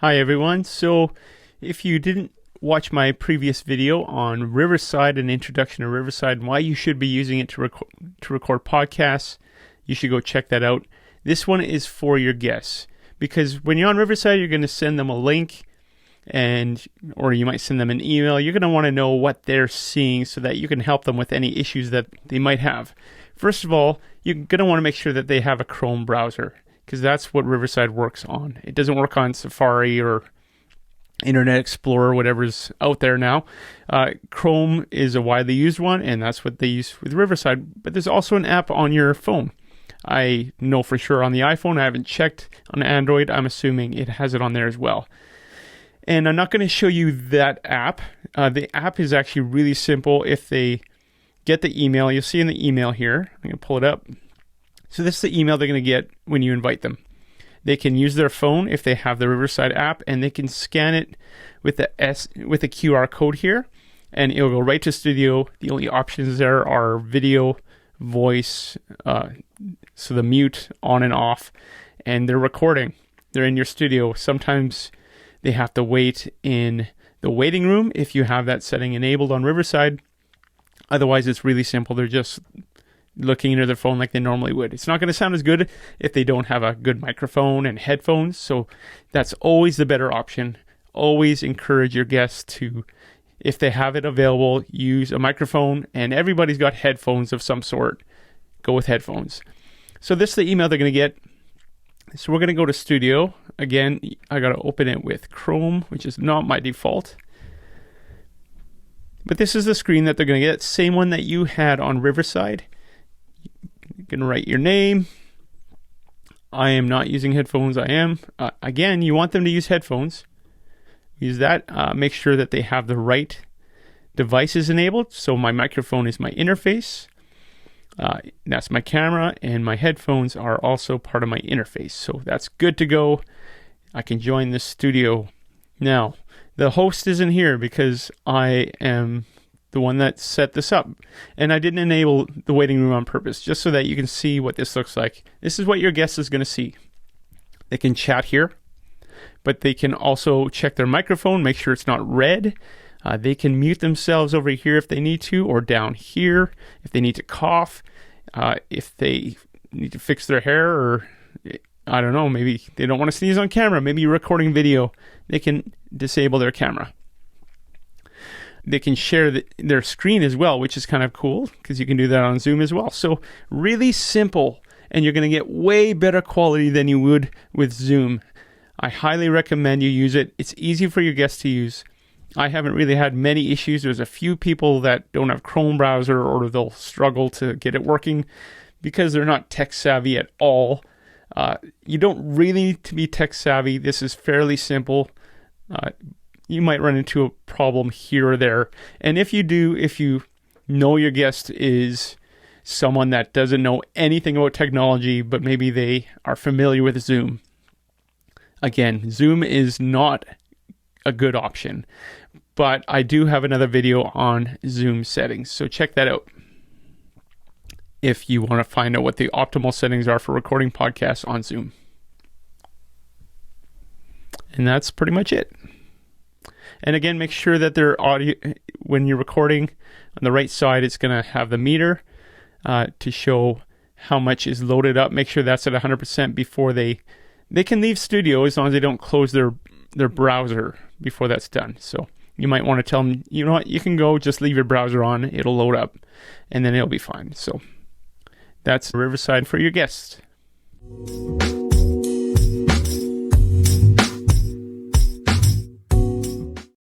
Hi everyone. So if you didn't watch my previous video on Riverside, an introduction to Riverside and why you should be using it to record podcasts, you should go check that out. This one is for your guests because when you're on Riverside, you're going to send them a link or you might send them an email. You're going to want to know what they're seeing so that you can help them with any issues that they might have. First of all, you're going to want to make sure that they have a Chrome browser, because that's what Riverside works on. It doesn't work on Safari or Internet Explorer, whatever's out there now. Chrome is a widely used one, and that's what they use with Riverside. But there's also an app on your phone. I know for sure on the iPhone. I haven't checked on Android. I'm assuming it has it on there as well. And I'm not going to show you that app. The app is actually really simple. If they get the email, you'll see in the email here. I'm going to pull it up. So this is the email they're going to get when you invite them. They can use their phone if they have the Riverside app, and they can scan it with the QR code here, and it'll go right to Studio. The only options there are video, voice, so the mute on and off, and they're recording. They're in your studio. Sometimes they have to wait in the waiting room if you have that setting enabled on Riverside. Otherwise, it's really simple. They're just looking into their phone like they normally would. It's not going to sound as good if they don't have a good microphone and headphones, so that's always the better option. Always encourage your guests to, if they have it available, use a microphone, and everybody's got headphones of some sort. Go with headphones. So this is the email they're going to get. So we're going to go to Studio. Again, I got to open it with Chrome, which is not my default. But this is the screen that they're going to get. Same one that you had on Riverside. You can write your name. I am not using headphones. I am. Again, you want them to use headphones. Use that. Make sure that they have the right devices enabled. So my microphone is my interface. That's my camera, and my headphones are also part of my interface. So that's good to go. I can join the studio. Now, the host isn't here because I am the one that set this up. And I didn't enable the waiting room on purpose, just so that you can see what this looks like. This is what your guest is going to see. They can chat here, but they can also check their microphone, make sure it's not red. They can mute themselves over here if they need to, or down here if they need to cough, if they need to fix their hair, or I don't know, maybe they don't want to sneeze on camera. Maybe you're recording video. They can disable their camera. They can share their screen as well, which is kind of cool because you can do that on Zoom as well. So really simple, and you're going to get way better quality than you would with Zoom. I highly recommend you use it. It's easy for your guests to use. I haven't really had many issues. There's a few people that don't have Chrome browser, or they'll struggle to get it working because they're not tech savvy at all. You don't really need to be tech savvy. This is fairly simple. You might run into a problem here or there. And if you do, if you know your guest is someone that doesn't know anything about technology, but maybe they are familiar with Zoom. Again, Zoom is not a good option, but I do have another video on Zoom settings. So check that out if you want to find out what the optimal settings are for recording podcasts on Zoom. And that's pretty much it. And again, make sure that their audio, when you're recording, on the right side, it's going to have the meter to show how much is loaded up. Make sure that's at 100% before they can leave Studio, as long as they don't close their browser before that's done. So you might want to tell them, you know what, you can go, just leave your browser on, it'll load up, and then it'll be fine. So that's Riverside for your guests.